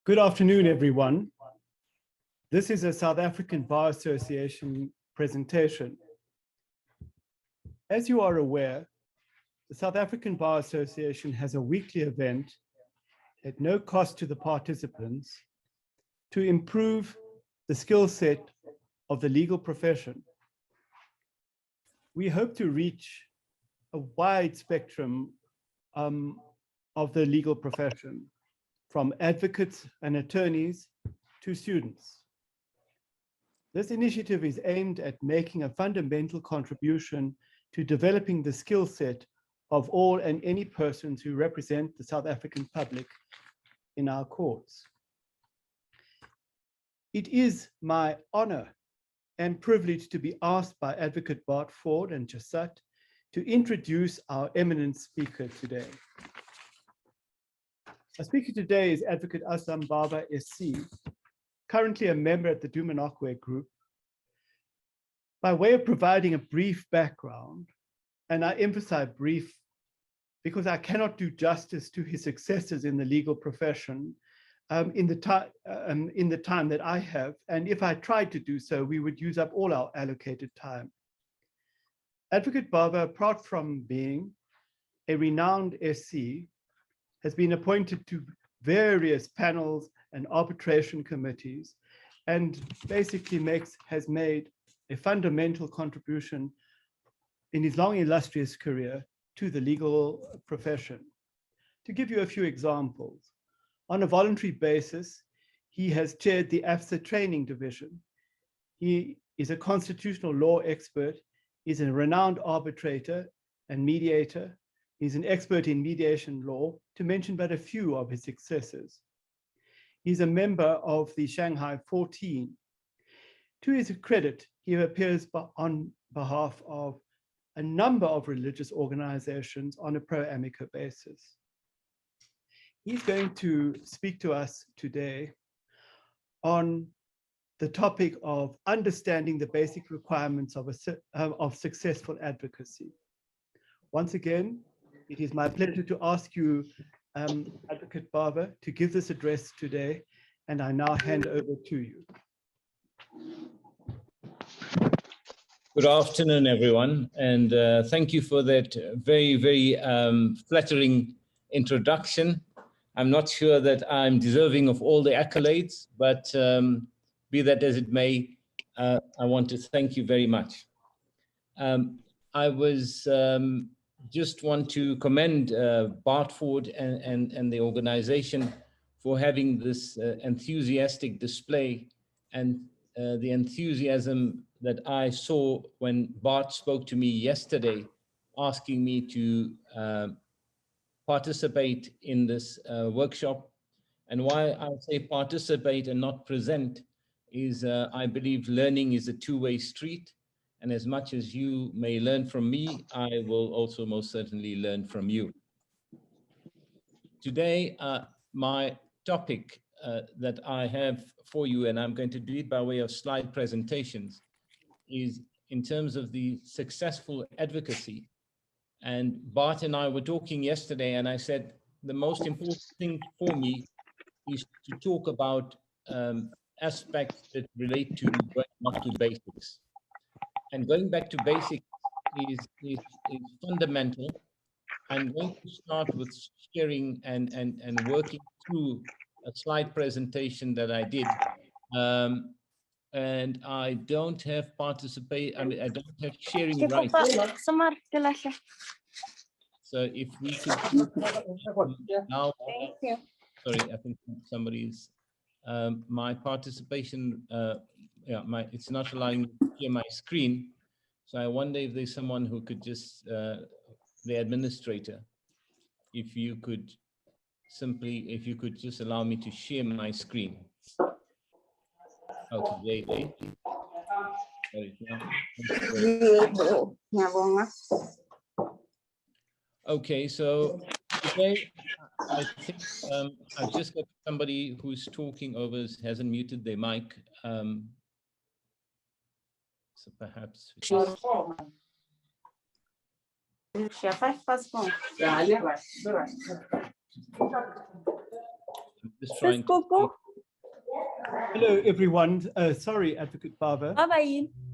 Good afternoon, everyone. This is a South African Bar Association presentation. As you are aware, the South African Bar Association has a weekly event at no cost to the participants to improve the skill set of the legal profession. We hope to reach a wide spectrum of the legal profession, from advocates and attorneys to students. This initiative is aimed at making a fundamental contribution to developing the skill set of all and any persons who represent the South African public in our courts. It is my honor and privilege to be asked by Advocate Bart Ford and Jassat to introduce our eminent speaker today. Our speaker today is Advocate Aslam Bava, SC, currently a member at the Dumanakwe Group. By way of providing a brief background, and I emphasize brief because I cannot do justice to his successes in the legal profession in the time that I have, and if I tried to do so, we would use up all our allocated time. Advocate Bava, apart from being a renowned SC, has been appointed to various panels and arbitration committees, and basically has made a fundamental contribution in his long illustrious career to the legal profession. To give you a few examples, on a voluntary basis, he has chaired the AFSA training division. He is a constitutional law expert. He's a renowned arbitrator and mediator. He's an expert in mediation law, to mention but a few of his successes. He's a member of the Shanghai 14. To his credit, he appears on behalf of a number of religious organizations on a pro amico basis. He's going to speak to us today on the topic of understanding the basic requirements of successful advocacy. Once again, it is my pleasure to ask you, Advocate Bava, to give this address today, and I now hand over to you. Good afternoon, everyone, and thank you for that very, very flattering introduction. I'm not sure that I'm deserving of all the accolades, but be that as it may, I want to thank you very much. Just want to commend Bart Ford and the organization for having this enthusiastic display and the enthusiasm that I saw when Bart spoke to me yesterday, asking me to participate in this workshop. And why I say participate and not present is I believe learning is a two-way street. And as much as you may learn from me, I will also most certainly learn from you. Today, my topic that I have for you, and I'm going to do it by way of slide presentations, is in terms of the successful advocacy. And Bart and I were talking yesterday, and I said, the most important thing for me is to talk about aspects that relate to going back to basics. And going back to basics is fundamental. I'm going to start with sharing and working through a slide presentation that I did. And I don't have I don't have sharing rights. So if we could now, sorry, I think somebody's, my participation, it's not allowing me to share my screen. So I wonder if there's someone who could just, the administrator, if you could just allow me to share my screen. Okay, okay, so today I think I've just got somebody who's talking over, hasn't muted their mic. So perhaps. I'm just trying to. Hello, everyone. Sorry, Advocate Bava.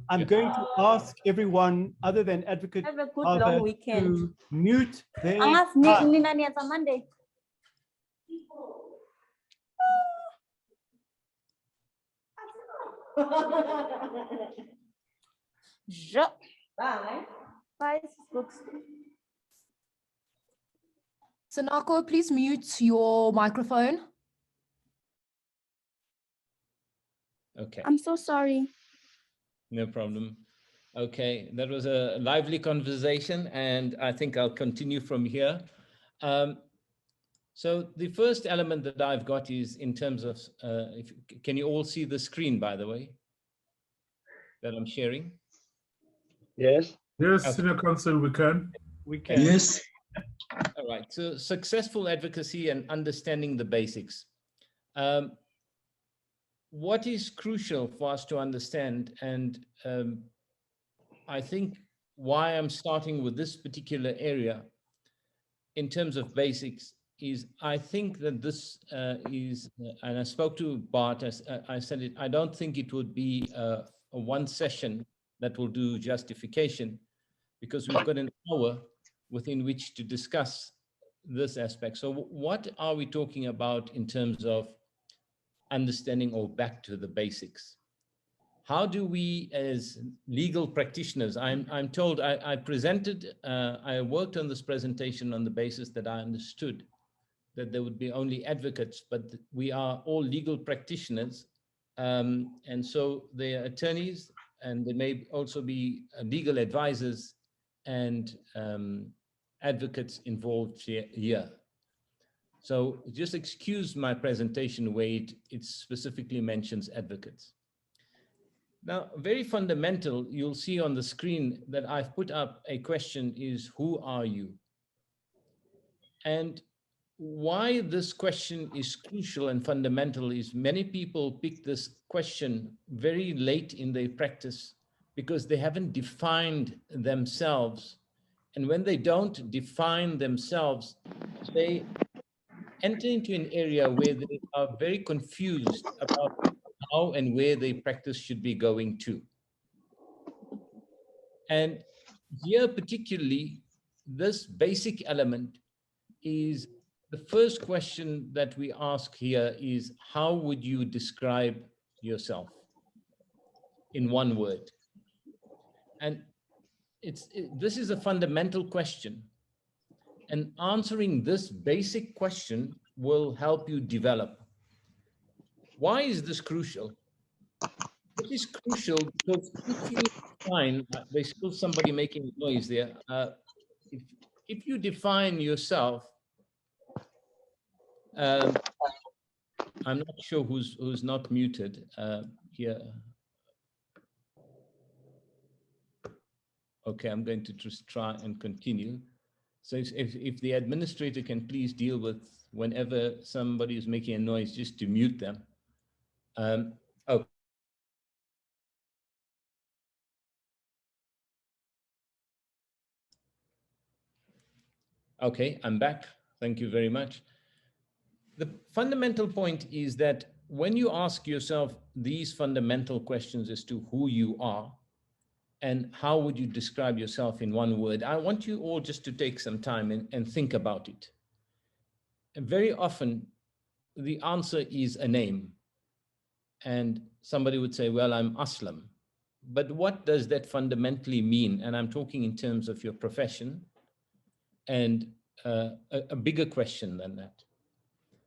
I'm going to ask everyone other than Advocate Have a good Bava long weekend. to mute their Angas mic. ni nani on Monday. Bye. Bye. Sanako, please mute your microphone. Okay. I'm so sorry. No problem. Okay, that was a lively conversation, and I think I'll continue from here. So the first element that I've got is in terms of, can you all see the screen, by the way, that I'm sharing? Yes. Yes, Okay. Senior Counsel, we can. We can. Yes. All right, so successful advocacy and understanding the basics. What is crucial for us to understand, and I think why I'm starting with this particular area in terms of basics is I think that this is, and I spoke to Bart, I said it, I don't think it would be a one session that will do justification, because we've got an hour within which to discuss this aspect. So what are we talking about in terms of understanding, or back to the basics? How do we, as legal practitioners, I'm told I presented, I worked on this presentation on the basis that I understood that there would be only advocates, but we are all legal practitioners. And so they are attorneys, and they may also be legal advisors and advocates involved here. So just excuse my presentation where it specifically mentions advocates. Now, very fundamental, you'll see on the screen that I've put up a question is, who are you? And why this question is crucial and fundamental is many people pick this question very late in their practice because they haven't defined themselves. And when they don't define themselves, they enter into an area where they are very confused about how and where their practice should be going to. And here particularly, this basic element is the first question that we ask here is, how would you describe yourself in one word? And this is a fundamental question. And answering this basic question will help you develop. Why is this crucial? It is crucial because if you define, there's still somebody making noise there. If you define yourself, I'm not sure who's not muted here. Okay, I'm going to just try and continue. So if the administrator can please deal with whenever somebody is making a noise, just to mute them. Okay. Okay, I'm back. Thank you very much. The fundamental point is that when you ask yourself these fundamental questions as to who you are and how would you describe yourself in one word, I want you all just to take some time and think about it. And very often, the answer is a name. And somebody would say, well, I'm Aslam. But what does that fundamentally mean? And I'm talking in terms of your profession and a bigger question than that.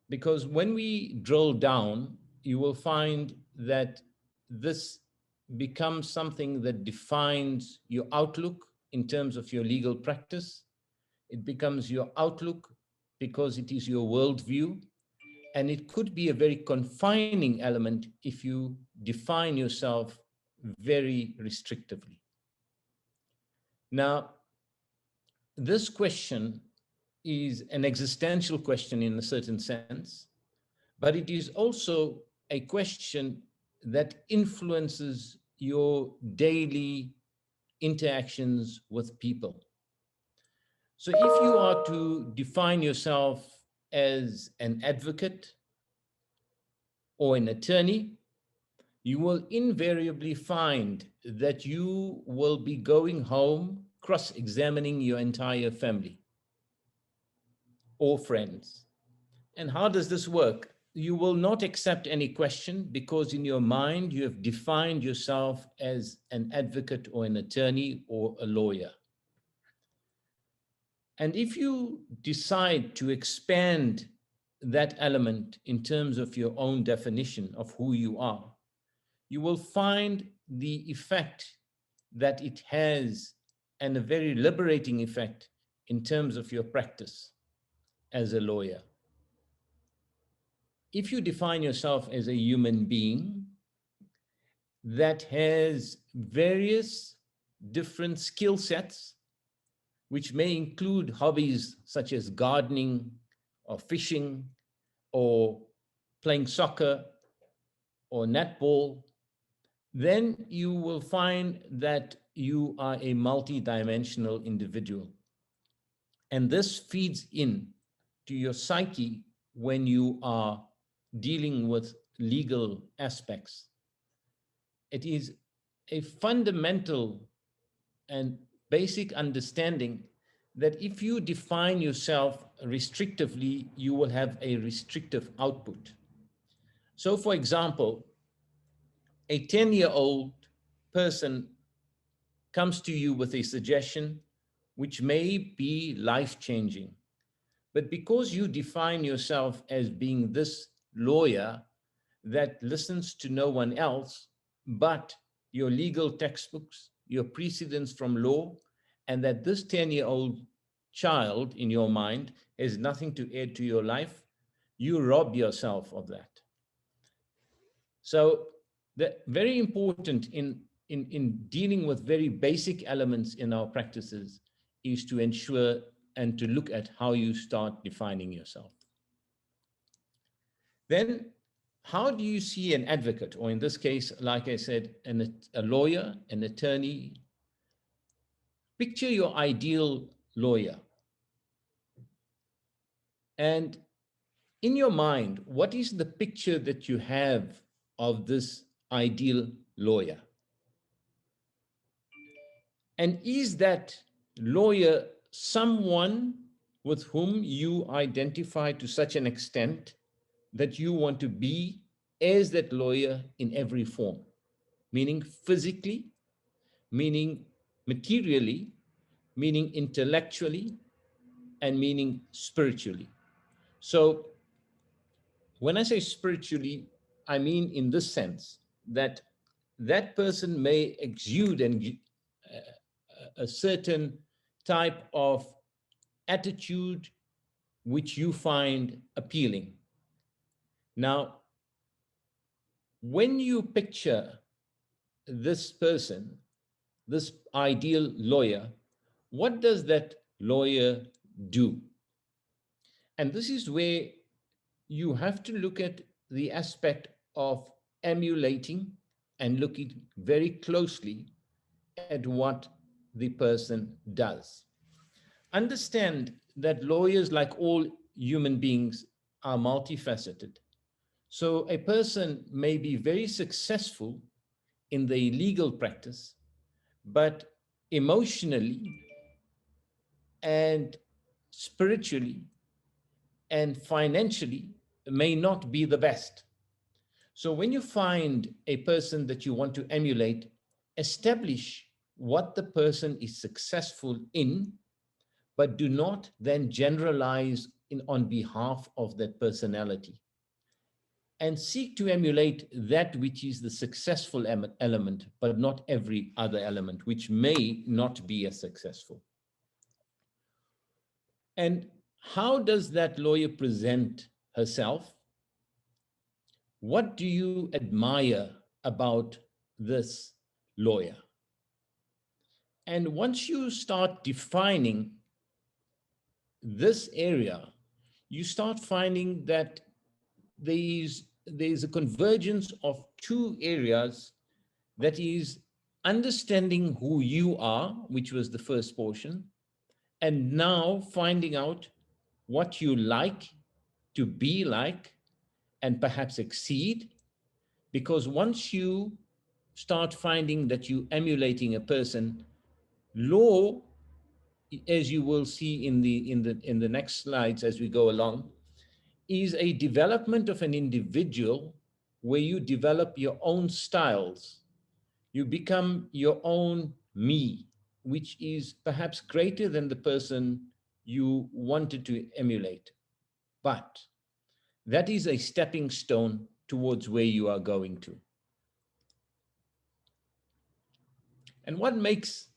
Because when we drill down, you will find that this becomes something that defines your outlook in terms of your legal practice. It becomes your outlook because it is your worldview. And it could be a very confining element if you define yourself very restrictively. Now, this question is an existential question in a certain sense, but it is also a question that influences your daily interactions with people. So if you are to define yourself as an advocate, or an attorney, you will invariably find that you will be going home cross-examining your entire family or friends. And how does this work? You will not accept any question because in your mind you have defined yourself as an advocate or an attorney or a lawyer. And if you decide to expand that element in terms of your own definition of who you are, you will find the effect that it has, and a very liberating effect in terms of your practice as a lawyer. If you define yourself as a human being that has various different skill sets, which may include hobbies such as gardening or fishing or playing soccer or netball, then you will find that you are a multidimensional individual. And this feeds in to your psyche when you are dealing with legal aspects. It is a fundamental and basic understanding that if you define yourself restrictively, you will have a restrictive output. So for example, a 10-year-old person comes to you with a suggestion which may be life-changing. But because you define yourself as being this lawyer that listens to no one else but your legal textbooks, your precedents from law, and that this 10-year-old child in your mind has nothing to add to your life, you rob yourself of that. So very important in dealing with very basic elements in our practices is to ensure and to look at how you start defining yourself. Then, how do you see an advocate, or in this case, like I said, a lawyer, an attorney? Picture your ideal lawyer. And in your mind, what is the picture that you have of this ideal lawyer? And is that lawyer someone with whom you identify to such an extent that you want to be as that lawyer in every form, meaning physically, meaning materially, meaning intellectually, and meaning spiritually? So when I say spiritually, I mean in this sense that that person may exude a certain type of attitude which you find appealing. Now, when you picture this person, this ideal lawyer, what does that lawyer do? And this is where you have to look at the aspect of emulating and looking very closely at what the person does. Understand that lawyers, like all human beings, are multifaceted. So a person may be very successful in the legal practice, but emotionally and spiritually and financially may not be the best. So when you find a person that you want to emulate, establish what the person is successful in, but do not then generalize on behalf of that personality. And seek to emulate that which is the successful element, but not every other element, which may not be as successful. And how does that lawyer present herself? What do you admire about this lawyer? And once you start defining this area, you start finding that there's a convergence of two areas, that is understanding who you are, which was the first portion, and now finding out what you like to be like and perhaps exceed, because once you start finding that you emulating a person, law, as you will see in the next slides as we go along, is a development of an individual where you develop your own styles. You become your own me, which is perhaps greater than the person you wanted to emulate. But that is a stepping stone towards where you are going to. And what makes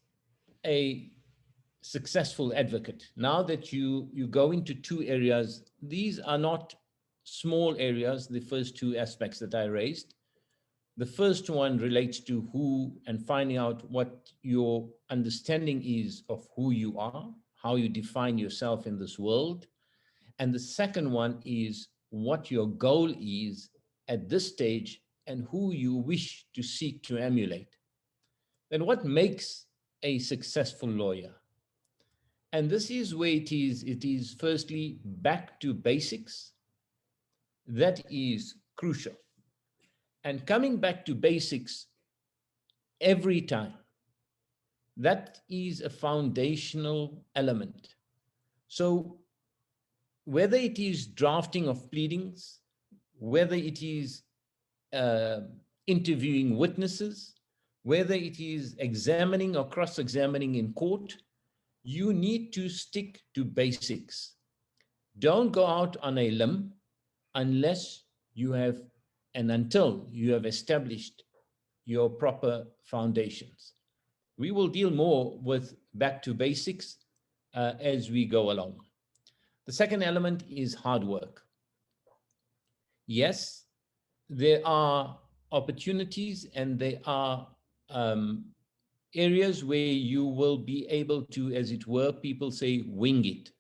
a successful advocate? Now that you go into two areas, these are not small areas, the first two aspects that I raised. The first one relates to who and finding out what your understanding is of who you are, how you define yourself in this world. And the second one is what your goal is at this stage and who you wish to seek to emulate. Then what makes a successful lawyer? And this is where it is firstly back to basics. That is crucial. And coming back to basics every time, that is a foundational element. So whether it is drafting of pleadings, whether it is interviewing witnesses, whether it is examining or cross-examining in court, you need to stick to basics. Don't go out on a limb unless you have, and until you have established your proper foundations. We will deal more with back to basics as we go along. The second element is hard work. Yes, there are opportunities and there are areas where you will be able to, as it were, people say, wing it.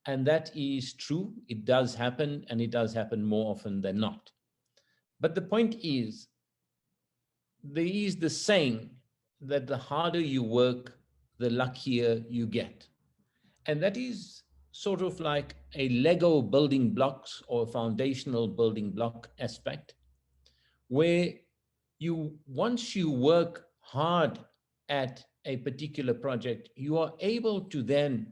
And that is true. It does happen, and it does happen more often than not. But the point is, there is the saying that the harder you work, the luckier you get. And that is sort of like a Lego building blocks or foundational building block aspect, where once you work hard at a particular project, you are able to then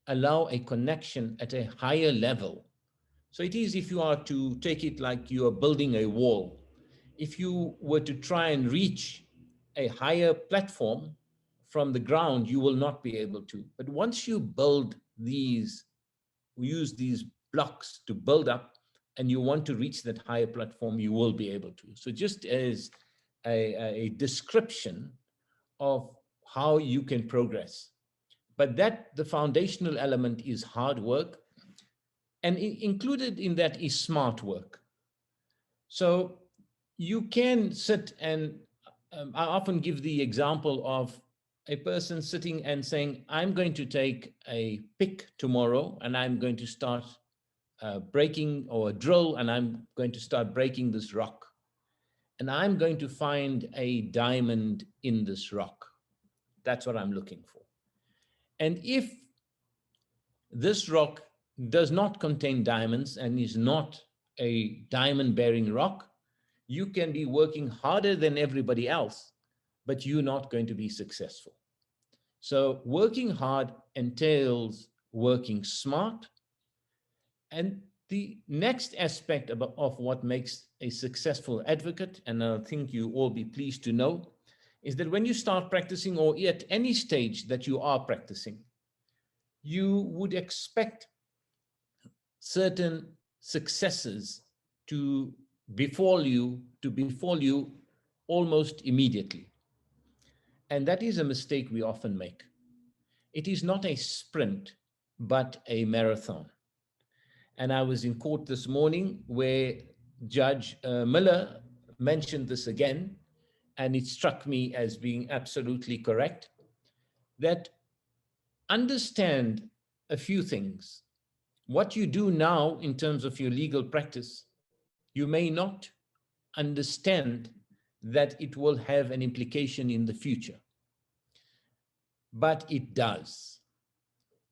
allow a connection at a higher level. So it is, if you are to take it like you are building a wall, if you were to try and reach a higher platform from the ground, you will not be able to. But once you build these, use these blocks to build up, and you want to reach that higher platform, you will be able to. So just as a description of how you can progress. But that the foundational element is hard work, and included in that is smart work. So you can sit and I often give the example of a person sitting and saying, I'm going to take a pick tomorrow and I'm going to start breaking, or a drill, and I'm going to start breaking this rock. And I'm going to find a diamond in this rock. That's what I'm looking for. And if this rock does not contain diamonds and is not a diamond-bearing rock, you can be working harder than everybody else, but you're not going to be successful. So working hard entails working smart. And the next aspect of what makes a successful advocate, and I think you all be pleased to know, is that when you start practicing, or at any stage that you are practicing, you would expect certain successes to befall you almost immediately. And that is a mistake we often make. It is not a sprint, but a marathon. And I was in court this morning where Judge Miller mentioned this again, and it struck me as being absolutely correct, that understand a few things. What you do now in terms of your legal practice, you may not understand that it will have an implication in the future. But it does,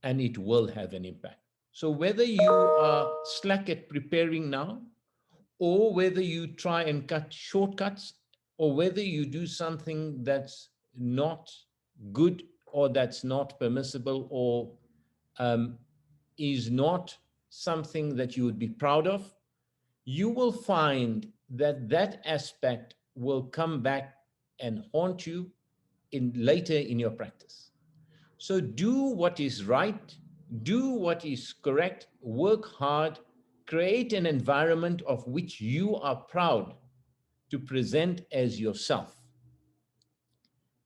and it will have an impact. So whether you are slack at preparing now, or whether you try and cut shortcuts, or whether you do something that's not good or that's not permissible or is not something that you would be proud of, you will find that that aspect will come back and haunt you later in your practice. So do what is right, do what is correct, work hard, create an environment of which you are proud to present as yourself.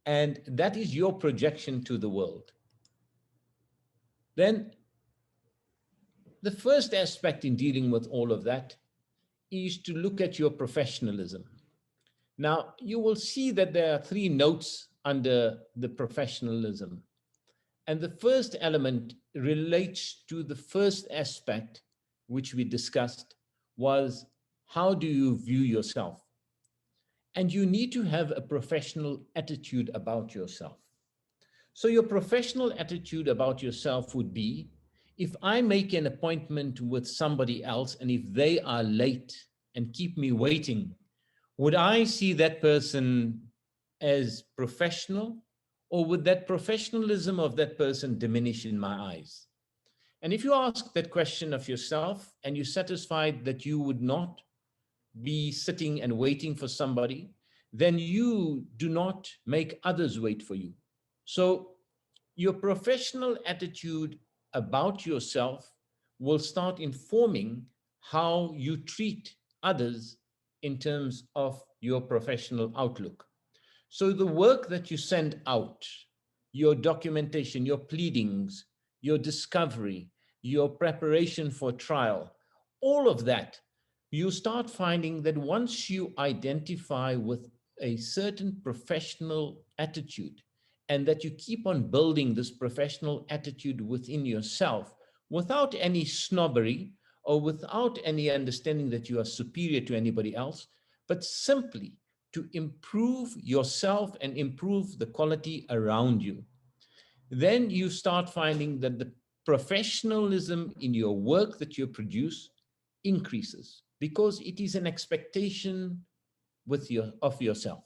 And that is your projection to the world. Then the first aspect in dealing with all of that is to look at your professionalism. Now, you will see that there are 3 notes under the professionalism. And the first element relates to the first aspect, which we discussed, was how do you view yourself? And you need to have a professional attitude about yourself. So your professional attitude about yourself would be, if I make an appointment with somebody else and if they are late and keep me waiting, would I see that person as professional, or would that professionalism of that person diminish in my eyes? And if you ask that question of yourself and you're satisfied that you would not be sitting and waiting for somebody, then you do not make others wait for you. So your professional attitude about yourself will start informing how you treat others in terms of your professional outlook. So the work that you send out, your documentation, your pleadings, your discovery, your preparation for trial, all of that, you start finding that once you identify with a certain professional attitude, and that you keep on building this professional attitude within yourself without any snobbery or without any understanding that you are superior to anybody else, but simply to improve yourself and improve the quality around you, then you start finding that the professionalism in your work that you produce increases, because it is an expectation of yourself.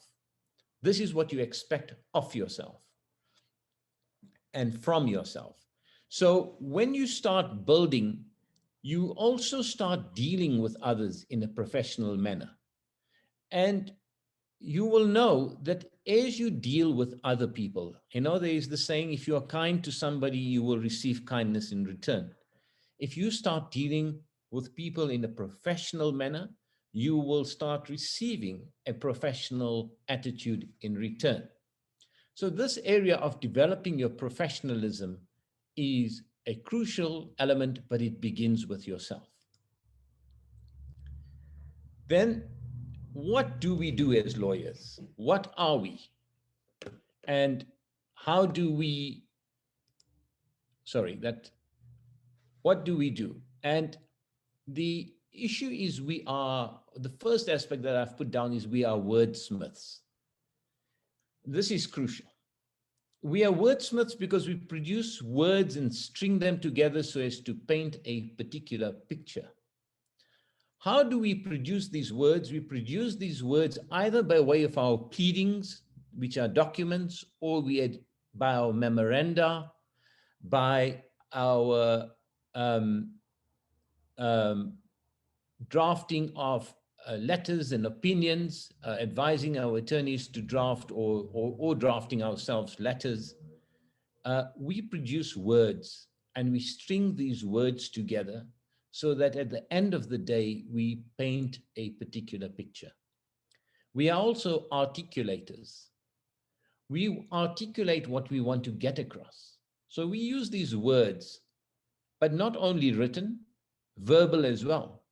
This is what you expect of yourself and from yourself. So when you start building, you also start dealing with others in a professional manner. And you will know that as you deal with other people, there is the saying, if you are kind to somebody, you will receive kindness in return. If you start dealing with people in a professional manner, you will start receiving a professional attitude in return. So this area of developing your professionalism is a crucial element, but it begins with yourself. Then, what do we do as lawyers? What are we? And how do we, what do we do? And the issue is the first aspect that I've put down is we are wordsmiths. This is crucial. We are wordsmiths because we produce words and string them together so as to paint a particular picture. How do we produce these words? We produce these words either by way of our pleadings, which are documents, or by our memoranda, by our drafting of letters and opinions, advising our attorneys to draft or drafting ourselves letters. We produce words and we string these words together so that at the end of the day, we paint a particular picture. We are also articulators. We articulate what we want to get across. So we use these words, but not only written, verbal as well.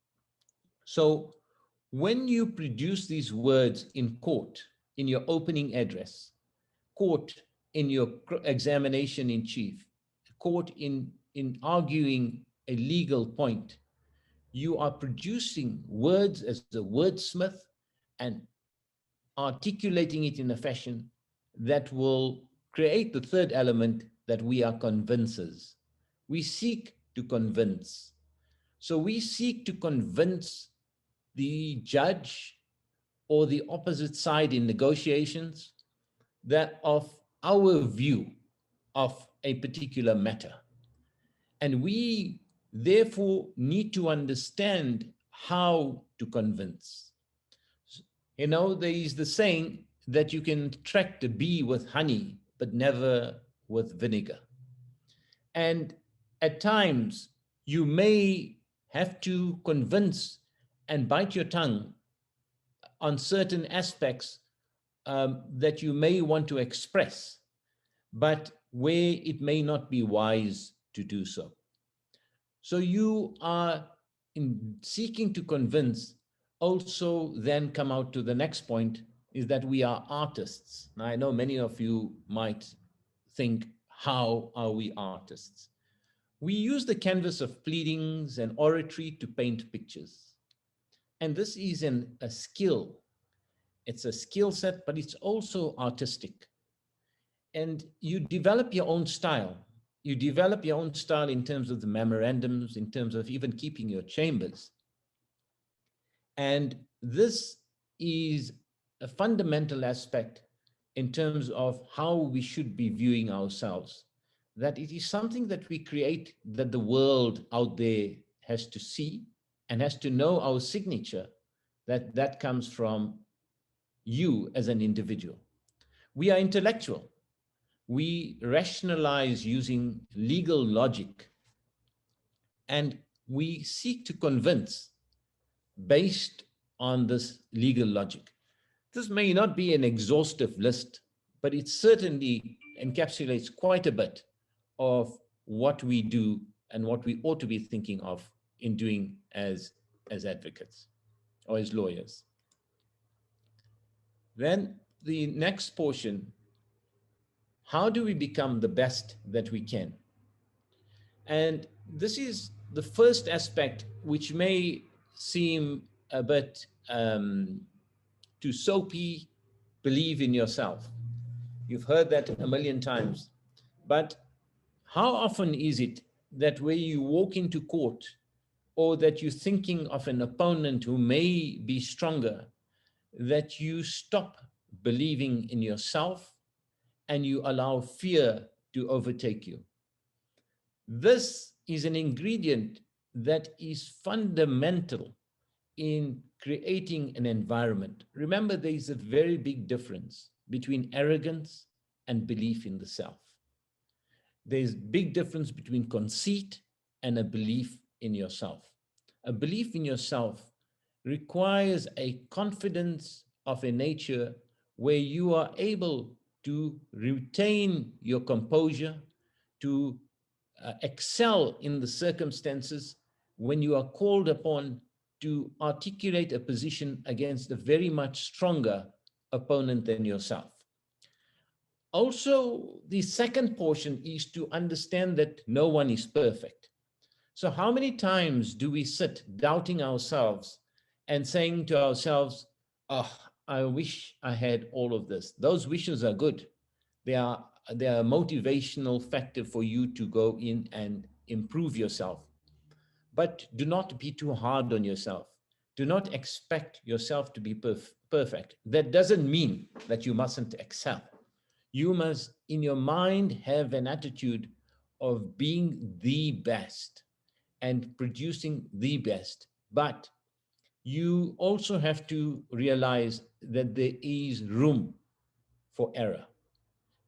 So when you produce these words in court, in your opening address, court in your examination in chief, court in arguing a legal point, you are producing words as a wordsmith and articulating it in a fashion that will create the third element, that we are convincers. We seek to convince. So we seek to convince the judge or the opposite side in negotiations that of our view of a particular matter. And we therefore need to understand how to convince. You know, there is the saying that you can attract a bee with honey, but never with vinegar. And at times, you may have to convince and bite your tongue on certain aspects that you may want to express, but where it may not be wise to do so. So you are in seeking to convince, also then come out to the next point, is that we are artists. Now, I know many of you might think, how are we artists? We use the canvas of pleadings and oratory to paint pictures. And this is a skill. It's a skill set, but it's also artistic. And you develop your own style. You develop your own style in terms of the memorandums, in terms of even keeping your chambers. And this is a fundamental aspect in terms of how we should be viewing ourselves, that it is something that we create that the world out there has to see and has to know our signature, that comes from you as an individual. We are intellectual. We rationalize using legal logic, and we seek to convince based on this legal logic. This may not be an exhaustive list, but it certainly encapsulates quite a bit of what we do and what we ought to be thinking of in doing as advocates or as lawyers. Then the next portion, how do we become the best that we can? And this is the first aspect, which may seem a bit too soapy. Believe in yourself. You've heard that a million times. But how often is it that where you walk into court, or that you're thinking of an opponent who may be stronger, that you stop believing in yourself and you allow fear to overtake you? This is an ingredient that is fundamental in creating an environment. Remember, there is a very big difference between arrogance and belief in the self. There's big difference between conceit and a belief in yourself. A belief in yourself requires a confidence of a nature where you are able to retain your composure, to excel in the circumstances when you are called upon to articulate a position against a very much stronger opponent than yourself. Also, the second portion is to understand that no one is perfect. So how many times do we sit doubting ourselves and saying to ourselves, oh, I wish I had all of this. Those wishes are good. They are a motivational factor for you to go in and improve yourself. But do not be too hard on yourself. Do not expect yourself to be perfect. That doesn't mean that you mustn't excel. You must, in your mind, have an attitude of being the best and producing the best. But you also have to realize that there is room for error.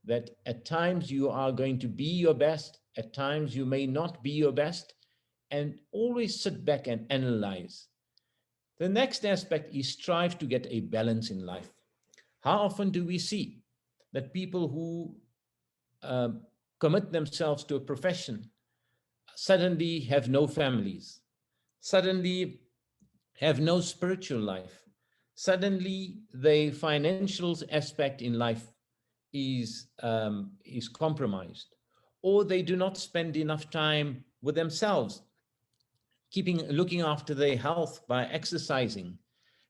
That at times you are going to be your best, at times you may not be your best, and always sit back and analyze. The next aspect is strive to get a balance in life. How often do we see that people who commit themselves to a profession suddenly have no families, suddenly have no spiritual life, suddenly the financial aspect in life is compromised, or they do not spend enough time with themselves, looking after their health by exercising,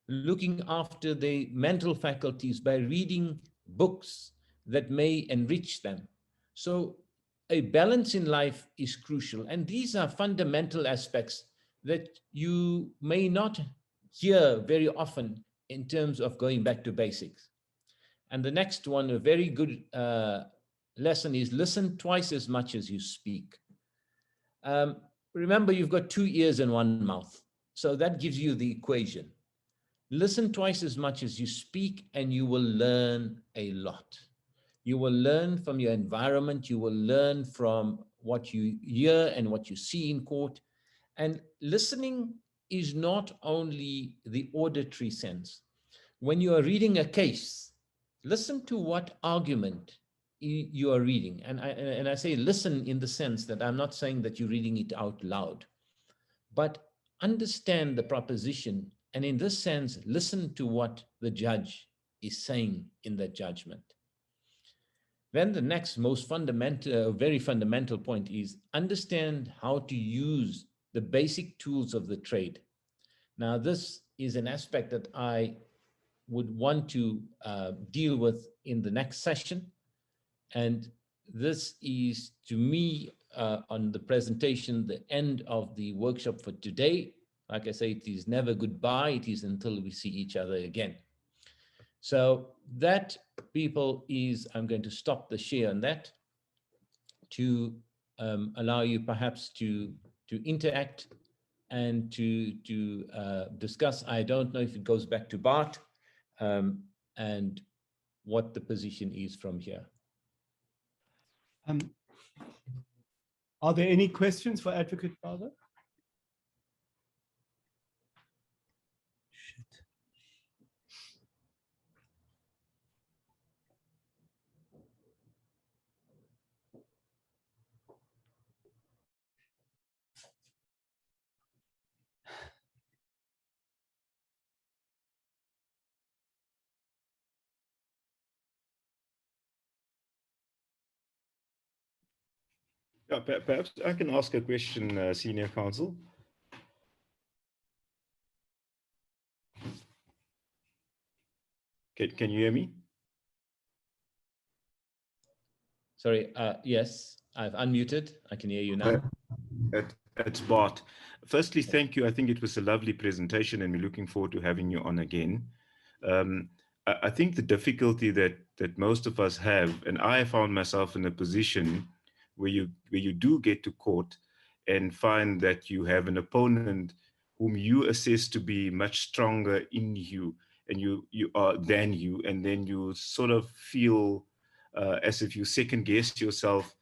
looking after the mental faculties by reading books that may enrich them. So a balance in life is crucial. And these are fundamental aspects that you may not hear very often in terms of going back to basics. And the next one, a very good lesson, is listen twice as much as you speak. Remember, you've got 2 ears and 1 mouth. So that gives you the equation. Listen twice as much as you speak, and you will learn a lot. You will learn from your environment. You will learn from what you hear and what you see in court. And listening is not only the auditory sense. When you are reading a case, listen to what argument you are reading. And I say listen in the sense that I'm not saying that you're reading it out loud, but understand the proposition. And in this sense, listen to what the judge is saying in that judgment. Then the next most fundamental, very fundamental point is understand how to use the basic tools of the trade. Now, this is an aspect that I would want to deal with in the next session. And this is, to me, on the presentation, the end of the workshop for today. Like I say, it is never goodbye. It is until we see each other again. So that, people, is, I'm going to stop the share on that to allow you perhaps to interact and to discuss. I don't know if it goes back to Bart and what the position is from here. Are there any questions for Advocate Bava? Yeah, perhaps I can ask a question, Senior Counsel. Can you hear me? Sorry, yes, I've unmuted. I can hear you now. It's Bart. Firstly, thank you. I think it was a lovely presentation, and we're looking forward to having you on again. I think the difficulty that most of us have, and I found myself in a position where you do get to court and find that you have an opponent whom you assess to be much stronger in you and you are than you, and then you sort of feel as if you second guess yourself.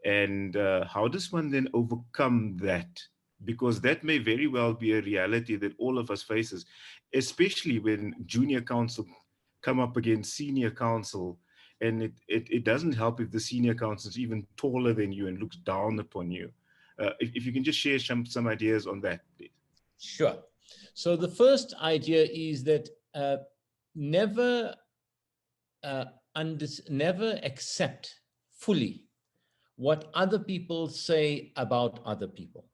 And how does one then overcome that? Because that may very well be a reality that all of us faces, especially when junior counsel come up against senior counsel. And it doesn't help if the senior counsel is even taller than you and looks down upon you. If you can just share some ideas on that, please. Sure. So the first idea is that never accept fully what other people say about other people.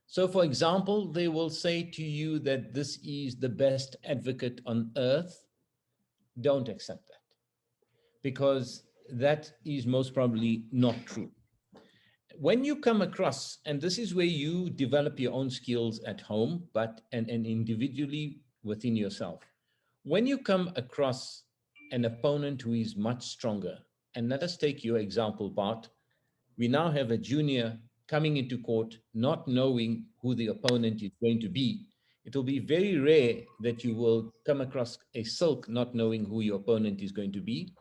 So, for example, they will say to you that this is the best advocate on earth. Don't accept that, because that is most probably not true. When you come across, and this is where you develop your own skills at home, but and individually within yourself, when you come across an opponent who is much stronger, and let us take your example, Bart. We now have a junior coming into court not knowing who the opponent is going to be. It will be very rare that you will come across a silk not knowing who your opponent is going to be,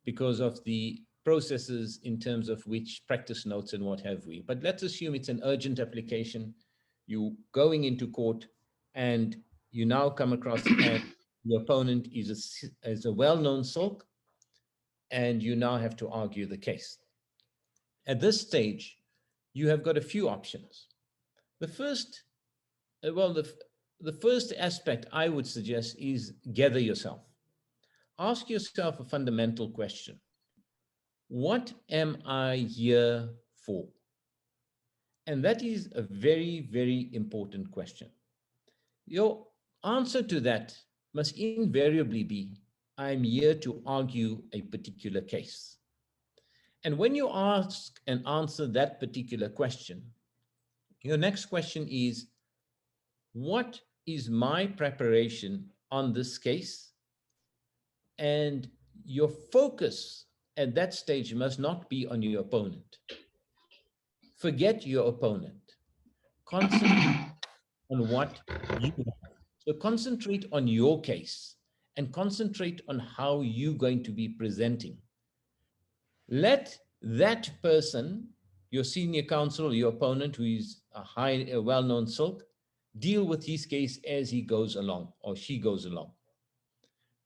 because of the processes in terms of which practice notes and what have we. But let's assume it's an urgent application. You going into court and you now come across and the opponent is a well-known silk, and you now have to argue the case. At this stage, you have got a few options. The first, the first aspect I would suggest is gather yourself. Ask yourself a fundamental question. What am I here for? And that is a very, very important question. Your answer to that must invariably be, I'm here to argue a particular case. And when you ask and answer that particular question, your next question is, what is my preparation on this case? And your focus at that stage must not be on your opponent. Forget your opponent. Concentrate on what you have. So concentrate on your case and concentrate on how you're going to be presenting. Let that person, your senior counsel, your opponent, who is a well-known silk, deal with his case as he goes along or she goes along.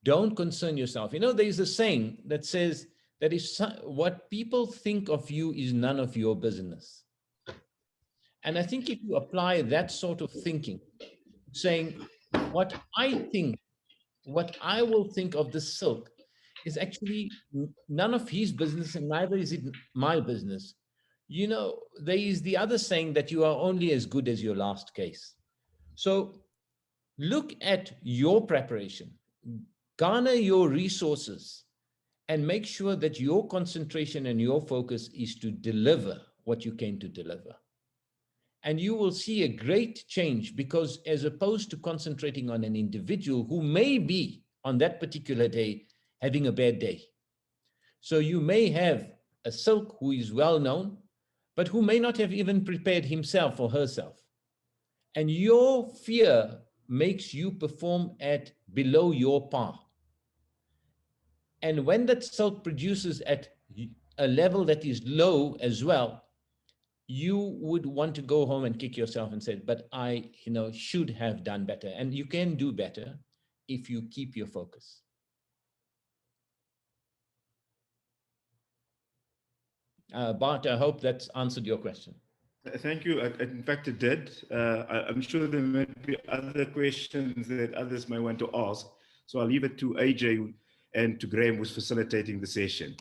Don't concern yourself. You know, there's a saying that says that what people think of you is none of your business. And I think if you apply that sort of thinking, saying what I think, what I will think of this silk is actually none of his business and neither is it my business. You know, there is the other saying that you are only as good as your last case. So look at your preparation, garner your resources, and make sure that your concentration and your focus is to deliver what you came to deliver. And you will see a great change, because as opposed to concentrating on an individual who may be on that particular day having a bad day. So you may have a silk who is well known, but who may not have even prepared himself or herself. And your fear makes you perform at below your par. And when that silk produces at a level that is low as well, you would want to go home and kick yourself and say, but I, should have done better. And you can do better if you keep your focus. Bart, I hope that's answered your question. Thank you. In fact, it did. I'm sure there might be other questions that others may want to ask. So I'll leave it to AJ and to Graham, who's facilitating the session.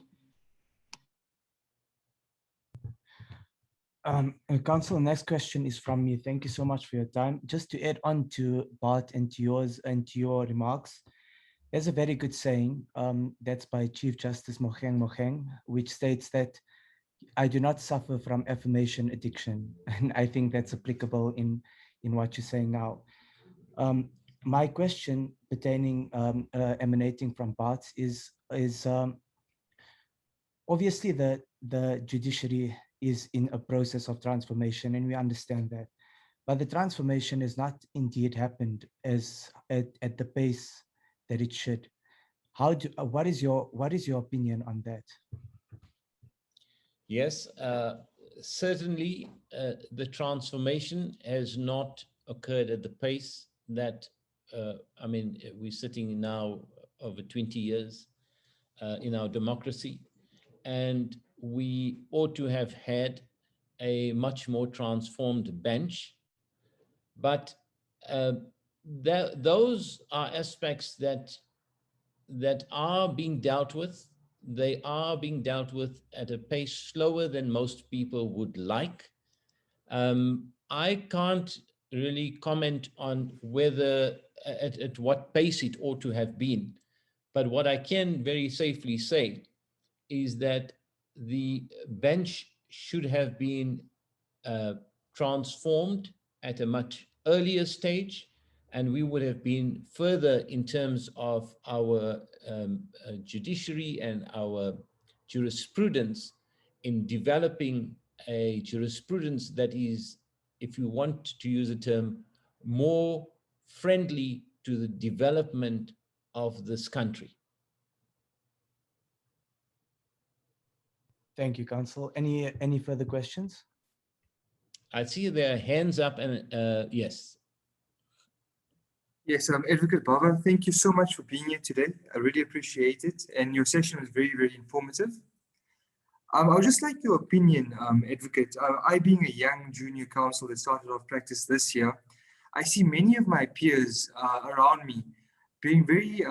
Council, next question is from me. Thank you so much for your time. Just to add on to Bart and to yours and to your remarks, there's a very good saying that's by Chief Justice Mogoeng, which states that I do not suffer from affirmation addiction. And I think that's applicable in what you're saying now. My question pertaining, emanating from Bart is obviously the judiciary is in a process of transformation, and we understand that. But the transformation has not indeed happened at the pace that it should. What is your opinion on that? Yes, certainly the transformation has not occurred at the pace that, we're sitting now over 20 years in our democracy, and we ought to have had a much more transformed bench. But those are aspects that are being dealt with. They are being dealt with at a pace slower than most people would like. I can't really comment on whether at what pace it ought to have been, but what I can very safely say is that the bench should have been transformed at a much earlier stage, and we would have been further in terms of our judiciary and our jurisprudence in developing a jurisprudence that is, if you want to use a term, more friendly to the development of this country. Thank you, Council. Any further questions? I see their hands up, and yes. Yes, Advocate Bava, thank you so much for being here today. I really appreciate it. And your session was very, very informative. I would just like your opinion, Advocate. I, being a young junior counsel that started off practice this year, I see many of my peers around me being very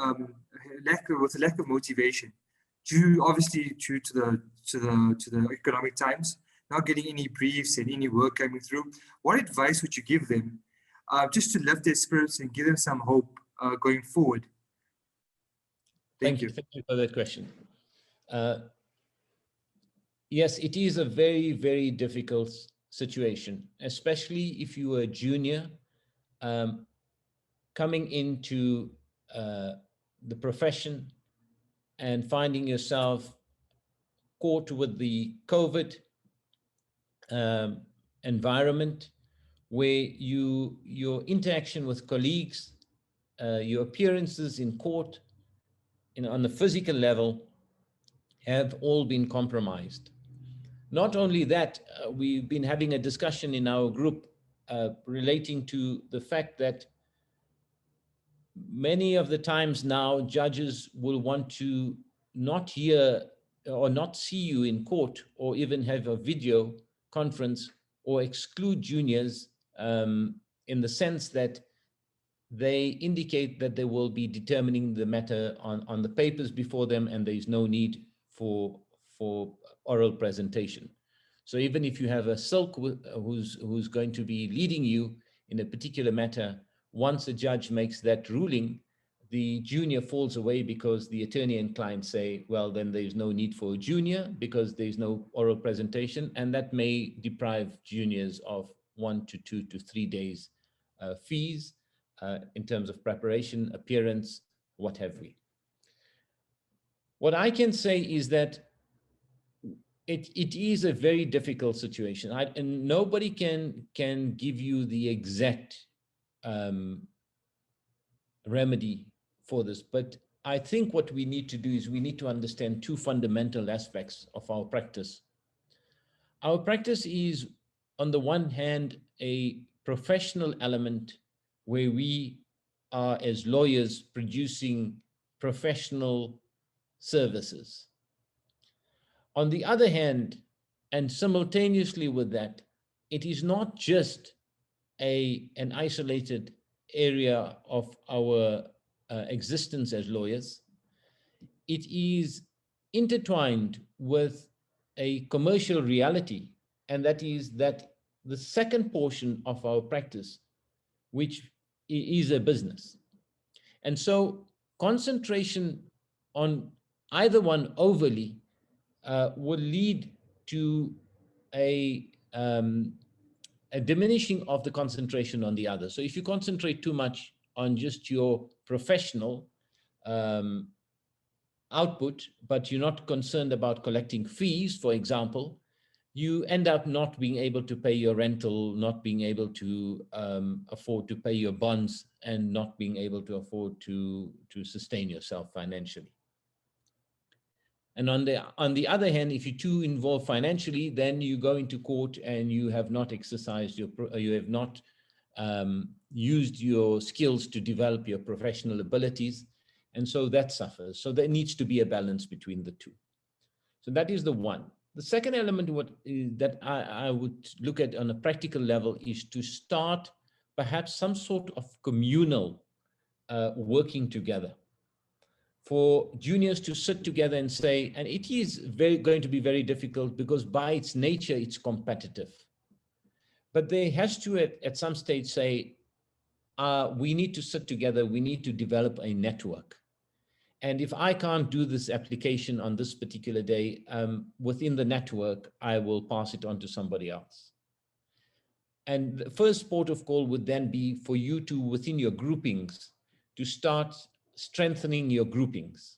with a lack of motivation, obviously due to the economic times, not getting any briefs and any work coming through. What advice would you give them just to lift their spirits and give them some hope going forward? Thank you. Thank you for that question. Yes, it is a very, very difficult situation, especially if you are a junior. coming into the profession and finding yourself caught with the COVID environment, where your interaction with colleagues, your appearances in court, on the physical level, have all been compromised. Not only that, we've been having a discussion in our group relating to the fact that many of the times now judges will want to not hear or not see you in court, or even have a video conference, or exclude juniors in the sense that they indicate that they will be determining the matter on the papers before them, and there is no need for oral presentation. So even if you have a silk who's going to be leading you in a particular matter, once a judge makes that ruling, the junior falls away, because the attorney and client say, well, then there's no need for a junior because there's no oral presentation, and that may deprive juniors of 1 to 2 to 3 days fees in terms of preparation, appearance, what have we. What I can say is that it is a very difficult situation, and nobody can give you the exact remedy for this. But I think what we need to do is we need to understand two fundamental aspects of our practice. Our practice is, on the one hand, a professional element where we are, as lawyers, producing professional services. On the other hand, and simultaneously with that, it is not just an isolated area of our existence as lawyers. It is intertwined with a commercial reality, and that is that the second portion of our practice, which is a business. And so concentration on either one overly will lead to a diminishing of the concentration on the other. So if you concentrate too much on just your professional output, but you're not concerned about collecting fees, for example, you end up not being able to pay your rental, not being able to afford to pay your bonds, and not being able to afford to sustain yourself financially. And on the other hand, if you're too involved financially, then you go into court and you have not exercised you have not used your skills to develop your professional abilities. And so that suffers. So there needs to be a balance between the two. So that is the one. The second element that I would look at on a practical level is to start perhaps some sort of communal working together, for juniors to sit together and say, and it is going to be very difficult because by its nature, it's competitive. But they has to at some stage say, we need to sit together, we need to develop a network. And if I can't do this application on this particular day, within the network, I will pass it on to somebody else. And the first port of call would then be for you to, within your groupings, to start strengthening your groupings.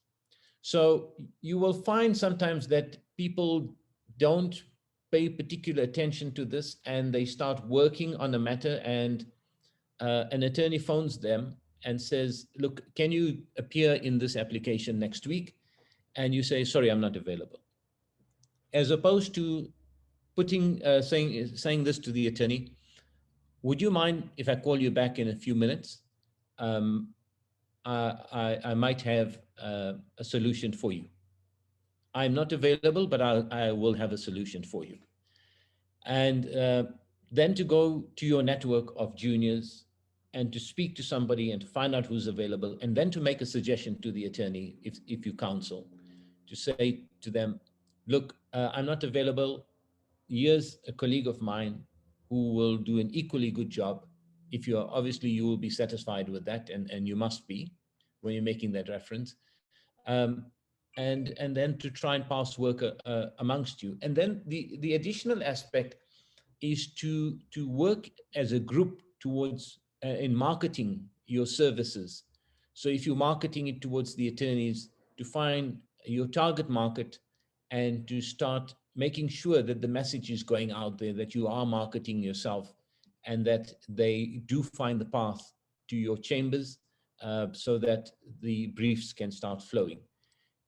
So you will find sometimes that people don't pay particular attention to this, and they start working on a matter, and an attorney phones them and says, look, can you appear in this application next week? And you say, sorry, I'm not available. As opposed to saying this to the attorney, would you mind if I call you back in a few minutes? I might have a solution for you. I'm not available, but I will have a solution for you. And then to go to your network of juniors and to speak to somebody and to find out who's available, and then to make a suggestion to the attorney, if you counsel, to say to them, look, I'm not available. Here's a colleague of mine who will do an equally good job. If you're, obviously you will be satisfied with that, and you must be when you're making that reference. And then to try and pass work amongst you. And then the additional aspect is to work as a group towards in marketing your services. So if you're marketing it towards the attorneys, to find your target market and to start making sure that the message is going out there, that you are marketing yourself, and that they do find the path to your chambers, so that the briefs can start flowing.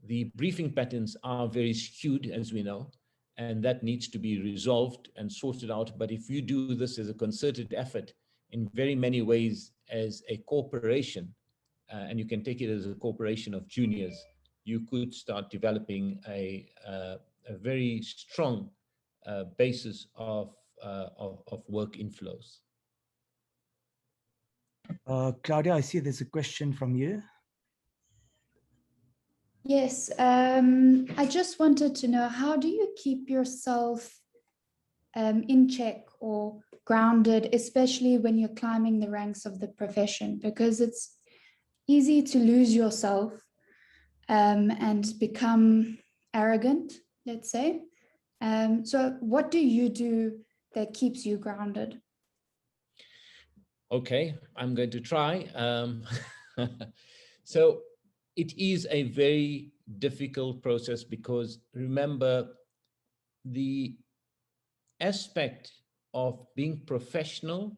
The briefing patterns are very skewed, as we know, and that needs to be resolved and sorted out. But if you do this as a concerted effort in very many ways as a corporation, and you can take it as a corporation of juniors, you could start developing a very strong basis of work inflows. Claudia, I see there's a question from you. Yes, I just wanted to know, how do you keep yourself in check or grounded, especially when you're climbing the ranks of the profession? Because it's easy to lose yourself and become arrogant, let's say. So what do you do that keeps you grounded? Okay, I'm going to try. So it is a very difficult process, because remember, the aspect of being professional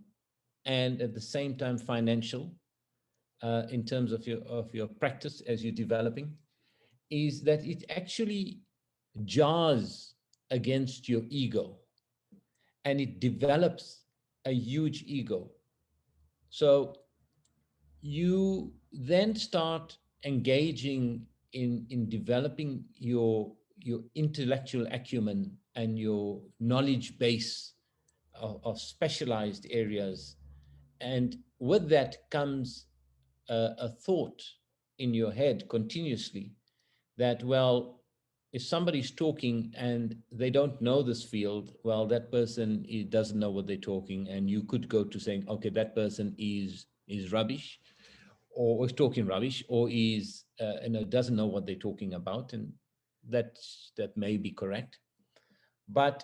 and at the same time financial, in terms of your practice as you're developing, is that it actually jars against your ego, and it develops a huge ego. So you then start engaging in developing your intellectual acumen and your knowledge base of specialized areas. And with that comes a thought in your head continuously that, well, if somebody's talking and they don't know this field, well, that person doesn't know what they're talking. And you could go to saying, okay, that person is rubbish, or is talking rubbish, or is doesn't know what they're talking about. And that may be correct. But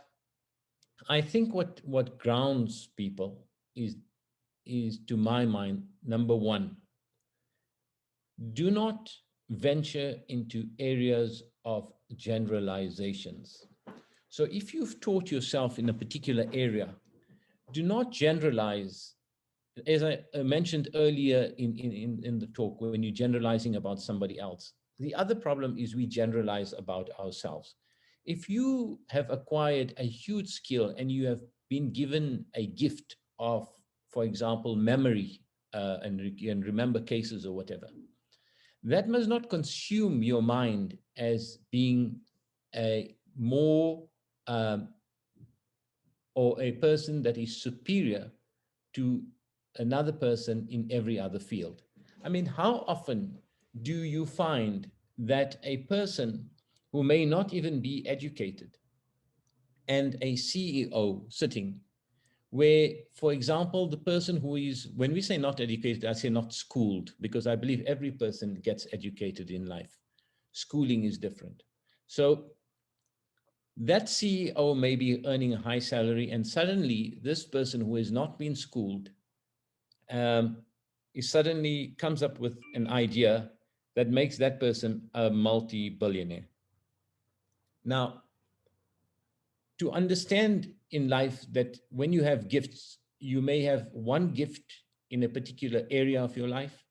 I think what grounds people is, to my mind, number one, do not venture into areas of generalizations. So if you've taught yourself in a particular area, do not generalize. As I mentioned earlier in the talk, when you're generalizing about somebody else, the other problem is we generalize about ourselves. If you have acquired a huge skill and you have been given a gift of, for example, memory, and remember cases or whatever, that must not consume your mind as being a more or a person that is superior to another person in every other field. I mean, how often do you find that a person who may not even be educated and a CEO sitting, where, for example, the person who is, when we say not educated, I say not schooled, because I believe every person gets educated in life. Schooling is different. So that CEO may be earning a high salary, and suddenly this person who has not been schooled he suddenly comes up with an idea that makes that person a multi-billionaire. Now, to understand in life that when you have gifts, you may have one gift in a particular area of your life,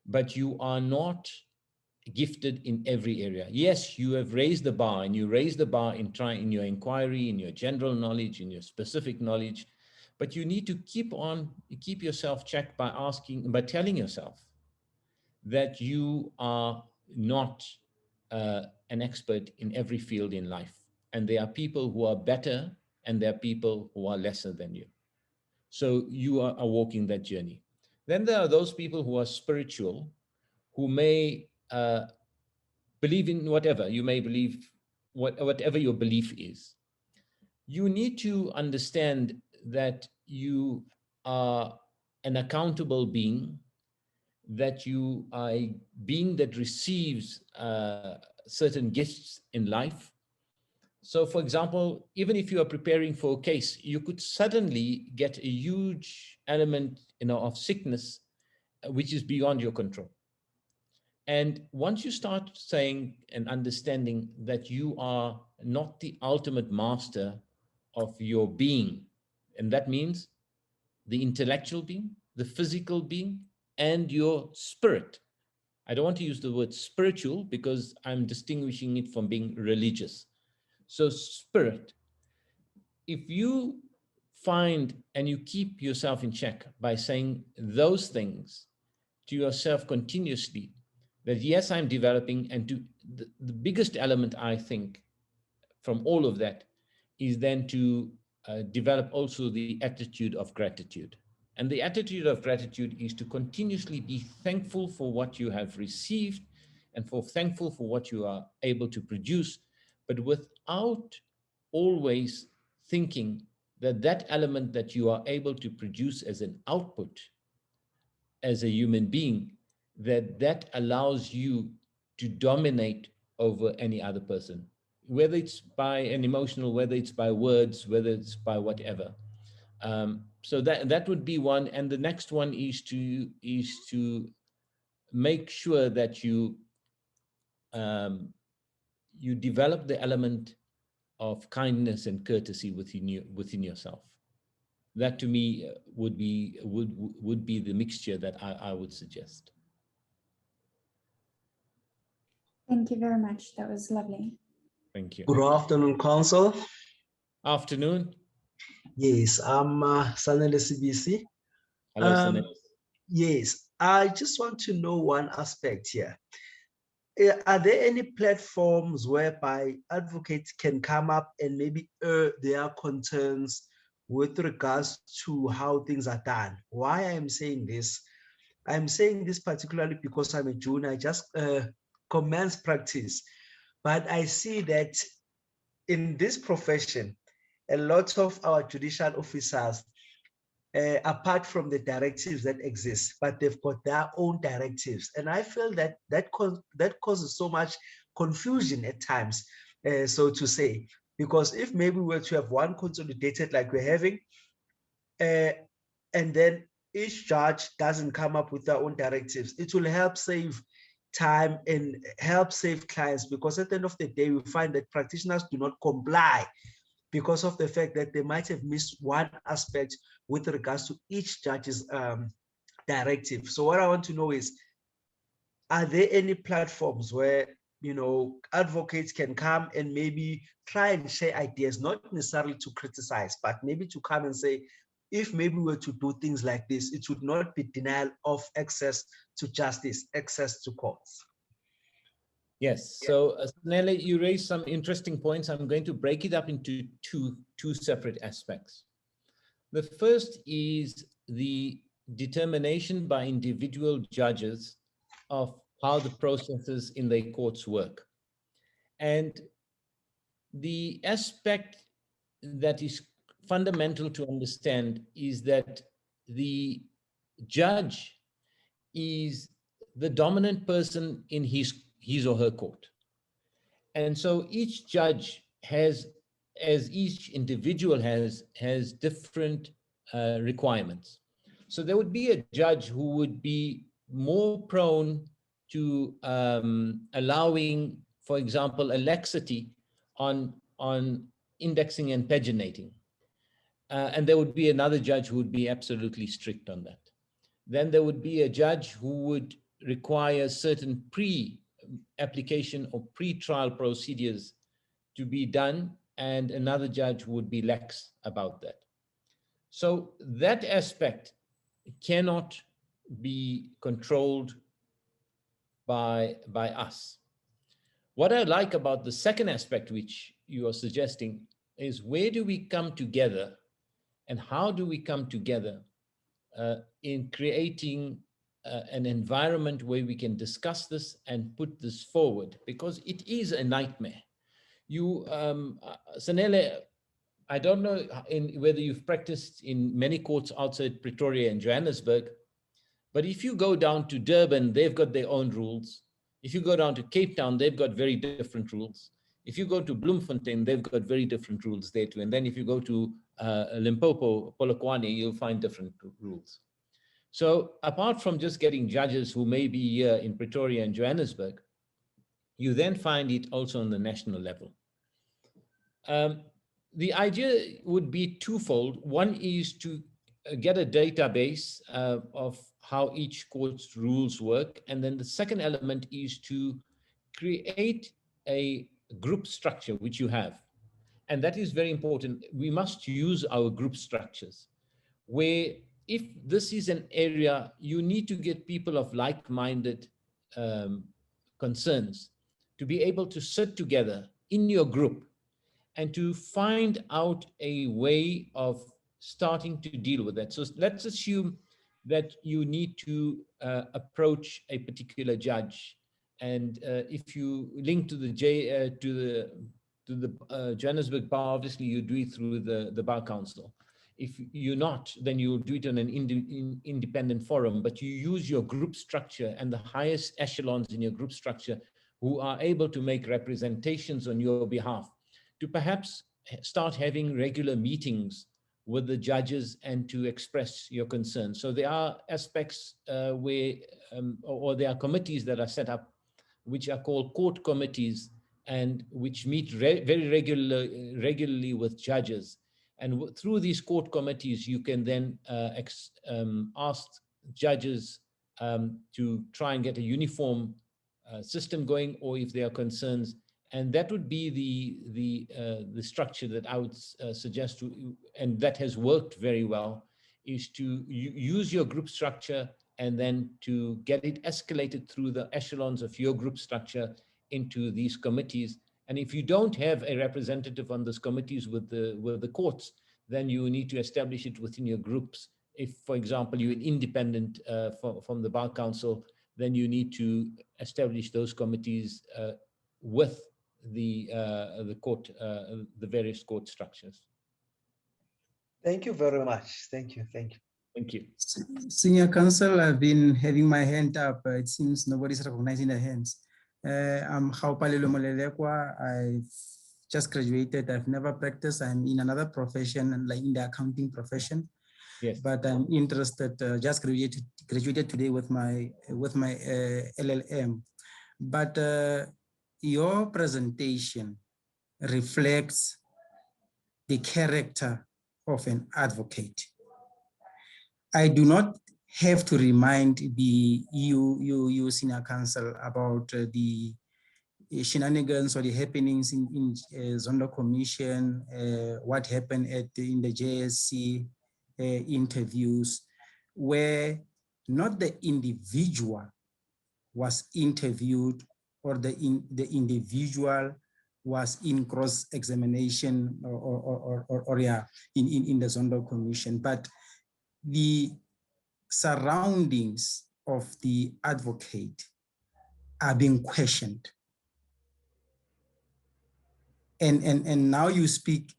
but you are not gifted in every area. Yes, you have raised the bar, and you raise the bar in your inquiry, in your general knowledge, in your specific knowledge. But you need to keep yourself checked by telling yourself that you are not an expert in every field in life. And there are people who are better, and there are people who are lesser than you. So you are walking that journey. Then there are those people who are spiritual, who may believe in whatever. You may believe whatever your belief is. You need to understand that you are an accountable being, that you are a being that receives certain gifts in life. So, for example, even if you are preparing for a case, you could suddenly get a huge element, of sickness, which is beyond your control. And once you start saying and understanding that you are not the ultimate master of your being, and that means the intellectual being, the physical being, and your spirit. I don't want to use the word spiritual because I'm distinguishing it from being religious. So spirit, if you find and you keep yourself in check by saying those things to yourself continuously, that yes, I'm developing, and the biggest element, I think, from all of that is then to develop also the attitude of gratitude. And the attitude of gratitude is to continuously be thankful for what you have received and thankful for what you are able to produce, but without always thinking that that element that you are able to produce as an output as a human being, that allows you to dominate over any other person, whether it's by an emotional, whether it's by words, whether it's by whatever. So that would be one. And the next one is to make sure that you you develop the element of kindness and courtesy within yourself. That to me would be the mixture that I would suggest. Thank you very much. That was lovely. Thank you. Good afternoon, Council. Afternoon. Yes, I'm Sanele CBC. Hello, Sanele. Yes, I just want to know one aspect here. Are there any platforms whereby advocates can come up and maybe air their concerns with regards to how things are done? Why I'm saying this? I'm saying this particularly because I'm a junior. I just commenced practice, but I see that in this profession, a lot of our judicial officers, apart from the directives that exist, but they've got their own directives. And I feel that that causes so much confusion at times, so to say, because if maybe we were to have one consolidated like we're having, and then each judge doesn't come up with their own directives, it will help save time and help save clients, because at the end of the day, we find that practitioners do not comply because of the fact that they might have missed one aspect with regards to each judge's directive. So what I want to know is, are there any platforms where, you know, advocates can come and maybe try and share ideas, not necessarily to criticize, but maybe to come and say, if maybe we were to do things like this, it would not be denial of access to justice, access to courts. Yes, so Nele, you raised some interesting points. I'm going to break it up into two separate aspects. The first is the determination by individual judges of how the processes in their courts work. And the aspect that is fundamental to understand is that the judge is the dominant person in his or her court. And so each judge has, as each individual has different requirements. So there would be a judge who would be more prone to allowing, for example, a laxity on indexing and paginating. And there would be another judge who would be absolutely strict on that. Then there would be a judge who would require certain pre-application or pre-trial procedures to be done, and another judge would be lax about that. So that aspect cannot be controlled by us. What I like about the second aspect, which you are suggesting, is where do we come together and how do we come together in creating an environment where we can discuss this and put this forward, because it is a nightmare. You, Sanele, I don't know whether you've practiced in many courts outside Pretoria and Johannesburg, but if you go down to Durban, they've got their own rules. If you go down to Cape Town, they've got very different rules. If you go to Bloemfontein, they've got very different rules there too. And then if you go to Limpopo, Polokwane, you'll find different rules. So apart from just getting judges who may be here in Pretoria and Johannesburg, you then find it also on the national level. The idea would be twofold. One is to get a database of how each court's rules work. And then the second element is to create a group structure, which you have. And that is very important. We must use our group structures, where if this is an area, you need to get people of like-minded concerns to be able to sit together in your group and to find out a way of starting to deal with that. So let's assume that you need to approach a particular judge, and if you link to the Johannesburg Bar, obviously you do it through the Bar Council. If you're not, then you'll do it on an independent forum, but you use your group structure and the highest echelons in your group structure who are able to make representations on your behalf, to perhaps start having regular meetings with the judges and to express your concerns. So there are aspects where, or there are committees that are set up, which are called court committees, and which meet very regularly with judges. And through these court committees, you can then ask judges to try and get a uniform system going, or if there are concerns. And that would be the structure that I would suggest to, and that has worked very well, is to use your group structure and then to get it escalated through the echelons of your group structure into these committees. And if you don't have a representative on those committees with the courts, then you need to establish it within your groups. If, for example, you're an independent from the Bar Council, then you need to establish those committees with the court, the various court structures. Thank you very much. Thank you. Thank you. Thank you. Senior Counsel, I've been having my hand up. It seems nobody's recognizing their hands. I'm Haupalelo Molelekwa. I've just graduated. I've never practiced. I'm in another profession, like in the accounting profession. Yes. But I'm interested. Just graduated today with my LLM. But your presentation reflects the character of an advocate. I do not have to remind you Senior Counsel about the shenanigans or the happenings in Zondo Commission, what happened in the JSC interviews, where not the individual was interviewed or the individual was in cross-examination or in the Zondo Commission, but the surroundings of the advocate are being questioned. And now you speak,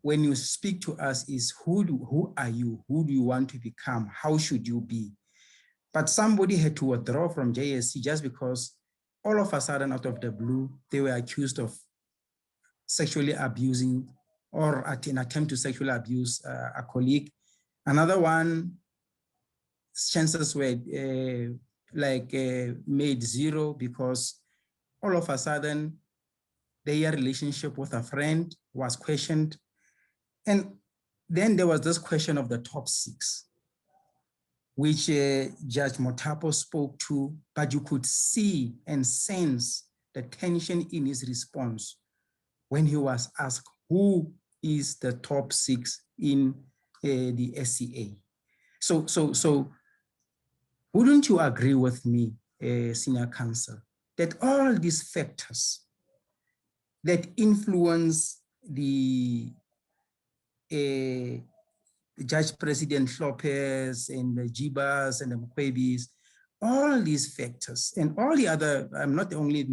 when you speak to us is who are you? Who do you want to become? How should you be? But somebody had to withdraw from JSC just because all of a sudden, out of the blue, they were accused of sexually abusing or at an attempt to sexually abuse a colleague. Another one, chances were made zero because all of a sudden their relationship with a friend was questioned. And then there was this question of the top 6, which Judge Motapo spoke to, but you could see and sense the tension in his response when he was asked who is the top 6 in the SCA. So wouldn't you agree with me, Senior Counsel, that all these factors that influence the Judge President Lopez and the Jibas and the Mkwebis, all these factors and all the other, I'm not only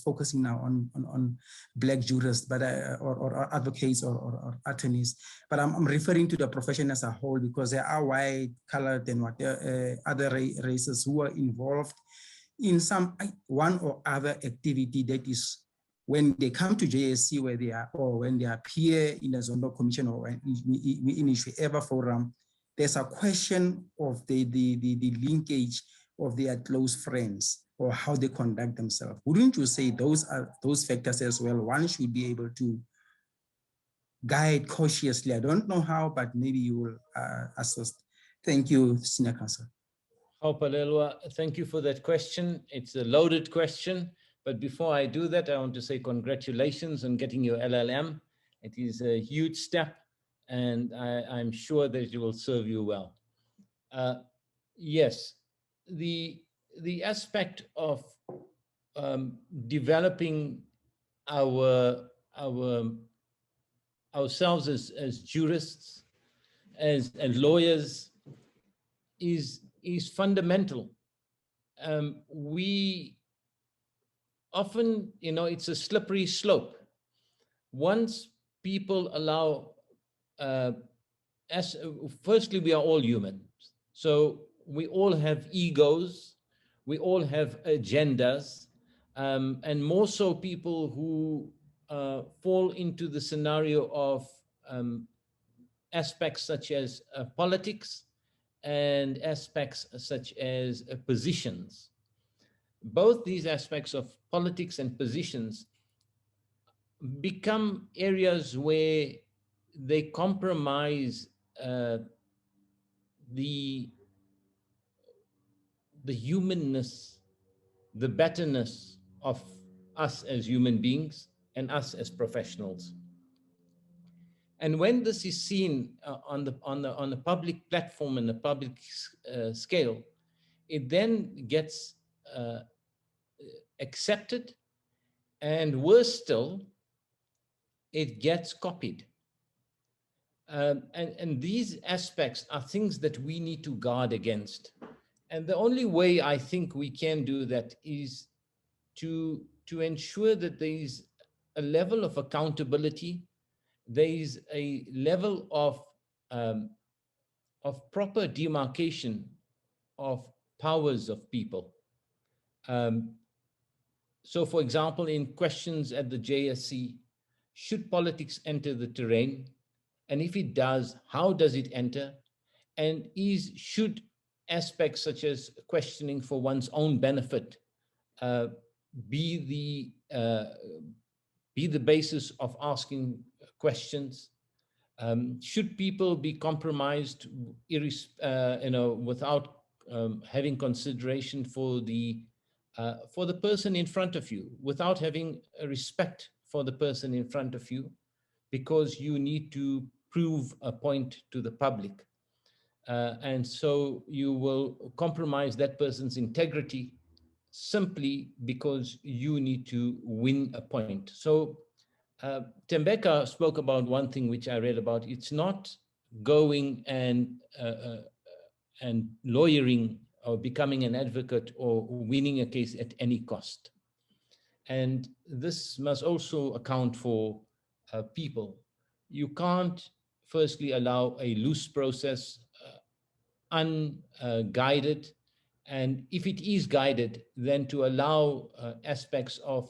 focusing now on Black jurists, but or advocates or attorneys, but I'm referring to the profession as a whole, because there are white, colored, and other races who are involved in some one or other activity that is, when they come to JSC where they are, or when they appear in a Zondo Commission or in whichever forum, there's a question of the linkage of their close friends or how they conduct themselves. Wouldn't you say those are those factors as well? One should be able to guide cautiously. I don't know how, but maybe you will assist. Thank you, Senior Counsel. Palelwa, thank you for that question. It's a loaded question, but before I do that, I want to say congratulations on getting your LLM. It is a huge step, and I'm sure that it will serve you well. Yes, the aspect of developing ourselves as jurists, as lawyers, is fundamental. We often, it's a slippery slope. Once people allow, firstly, we are all human. So we all have egos, we all have agendas, and more so people who fall into the scenario of aspects such as politics and aspects such as positions. Both these aspects of politics and positions become areas where they compromise the humanness, the betterness of us as human beings and us as professionals. And when this is seen on the public platform and the public scale, it then gets accepted, and worse still, it gets copied. And these aspects are things that we need to guard against. And the only way I think we can do that is to ensure that there is a level of accountability, there is a level of proper demarcation of powers of people. So, for example, in questions at the JSC, should politics enter the terrain? And if it does, how does it enter? And should aspects such as questioning for one's own benefit be the basis of asking questions? Should people be compromised, without having consideration for the person in front of you, without having a respect for the person in front of you, because you need to prove a point to the public. And so you will compromise that person's integrity simply because you need to win a point. So Tembeka spoke about one thing which I read about. It's not going and lawyering or becoming an advocate or winning a case at any cost. And this must also account for people. You can't firstly allow a loose process, unguided, and if it is guided, then to allow aspects of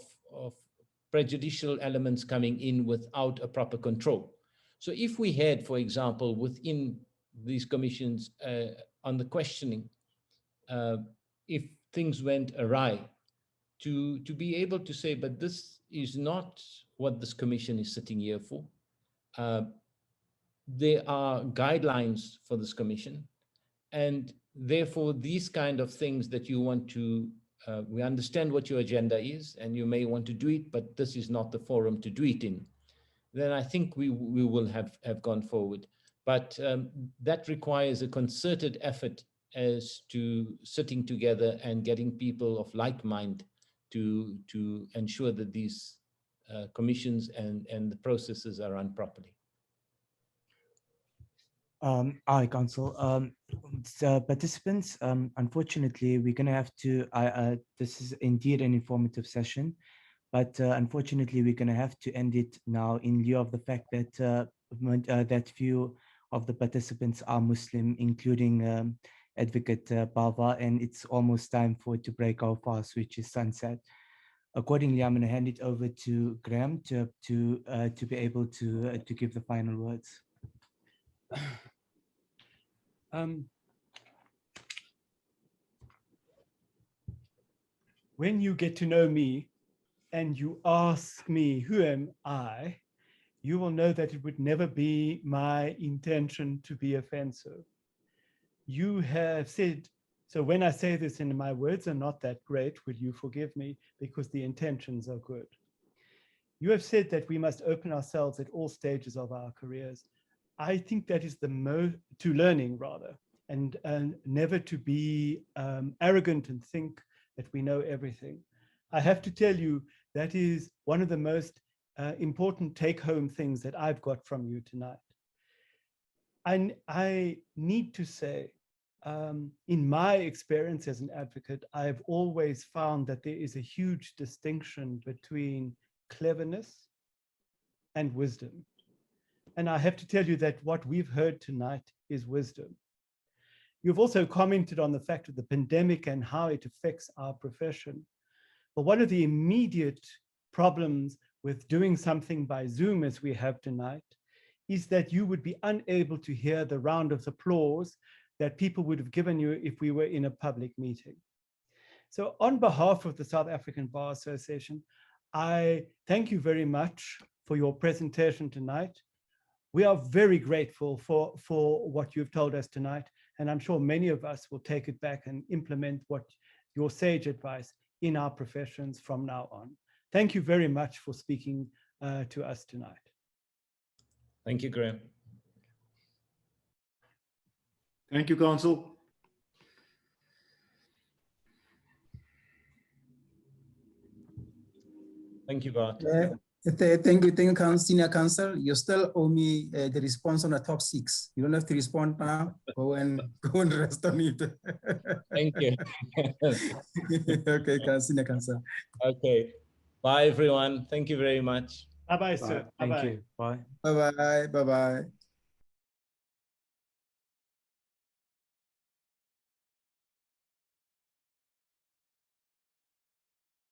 prejudicial elements coming in without a proper control. So if we had, for example, within these commissions on the questioning, if things went awry, to be able to say, but this is not what this commission is sitting here for. There are guidelines for this commission, and therefore these kind of things that you want to, we understand what your agenda is, and you may want to do it, but this is not the forum to do it in. Then I think we will have gone forward. But that requires a concerted effort as to sitting together and getting people of like mind to ensure that these commissions and the processes are run properly. Hi, Council. So participants, unfortunately, we're going to have to, this is indeed an informative session, but unfortunately, we're going to have to end it now in lieu of the fact that that few of the participants are Muslim, including Advocate Bava, and it's almost time to break our fast, which is sunset. Accordingly, I'm going to hand it over to Graham to be able to give the final words. When you get to know me and you ask me, who am I? You will know that it would never be my intention to be offensive. You have said, so when I say this and my words are not that great, would you forgive me because the intentions are good? You have said that we must open ourselves at all stages of our careers. I think that is to learning rather, and never to be arrogant and think that we know everything. I have to tell you, that is one of the most important take-home things that I've got from you tonight. And I need to say, in my experience as an advocate, I've always found that there is a huge distinction between cleverness and wisdom. And I have to tell you that what we've heard tonight is wisdom. You've also commented on the fact of the pandemic and how it affects our profession. But one of the immediate problems with doing something by Zoom as we have tonight is that you would be unable to hear the round of applause that people would have given you if we were in a public meeting. So on behalf of the South African Bar Association, I thank you very much for your presentation tonight. We are very grateful for what you've told us tonight, and I'm sure many of us will take it back and implement what your sage advice in our professions from now on. Thank you very much for speaking to us tonight. Thank you, Graham. Thank you, Council. Thank you, Bart. Thank you, Senior Counsel. You still owe me the response on the top 6. You don't have to respond now. Go and rest on it. Thank you. Okay, Senior Counsel. Okay. Bye, everyone. Thank you very much. Bye-bye, sir. Thank Bye-bye. you. Bye. Bye-bye. Bye-bye.